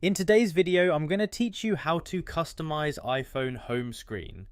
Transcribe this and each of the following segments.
In today's video, I'm going to teach you how to customize iPhone home screen.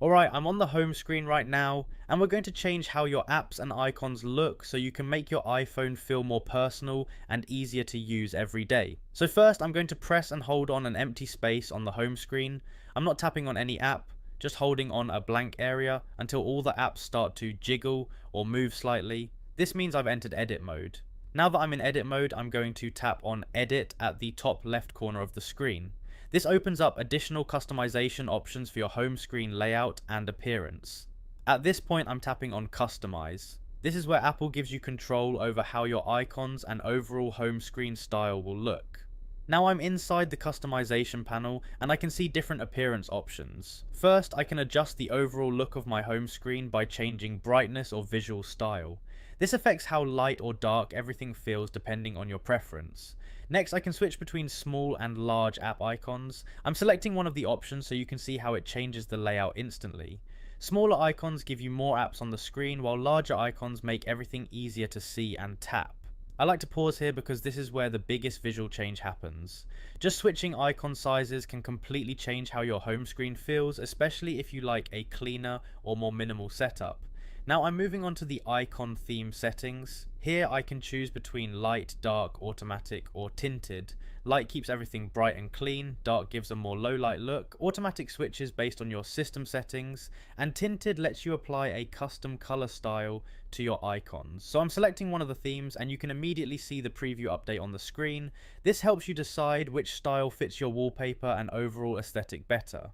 Alright, I'm on the home screen right now, and we're going to change how your apps and icons look so you can make your iPhone feel more personal and easier to use every day. So first, I'm going to press and hold on an empty space on the home screen. I'm not tapping on any app, just holding on a blank area until all the apps start to jiggle or move slightly. This means I've entered edit mode. Now that I'm in edit mode, I'm going to tap on edit at the top left corner of the screen. This opens up additional customization options for your home screen layout and appearance. At this point, I'm tapping on customize. This is where Apple gives you control over how your icons and overall home screen style will look. Now I'm inside the customization panel and I can see different appearance options. First, I can adjust the overall look of my home screen by changing brightness or visual style. This affects how light or dark everything feels depending on your preference. Next, I can switch between small and large app icons. I'm selecting one of the options so you can see how it changes the layout instantly. Smaller icons give you more apps on the screen, while larger icons make everything easier to see and tap. I like to pause here because this is where the biggest visual change happens. Just switching icon sizes can completely change how your home screen feels, especially if you like a cleaner or more minimal setup. Now I'm moving on to the icon theme settings. Here I can choose between light, dark, automatic or tinted. Light keeps everything bright and clean, dark gives a more low light look, automatic switches based on your system settings, and tinted lets you apply a custom color style to your icons. So I'm selecting one of the themes and you can immediately see the preview update on the screen. This helps you decide which style fits your wallpaper and overall aesthetic better.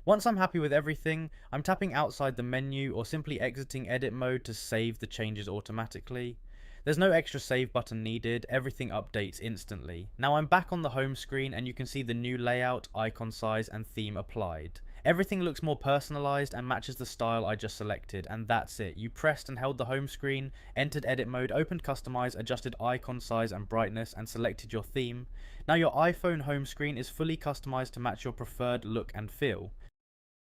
Once I'm happy with everything, I'm tapping outside the menu or simply exiting edit mode to save the changes automatically. There's no extra save button needed, everything updates instantly. Now I'm back on the home screen and you can see the new layout, icon size and theme applied. Everything looks more personalized and matches the style I just selected, and that's it. You pressed and held the home screen, entered edit mode, opened customize, adjusted icon size and brightness and selected your theme. Now your iPhone home screen is fully customized to match your preferred look and feel.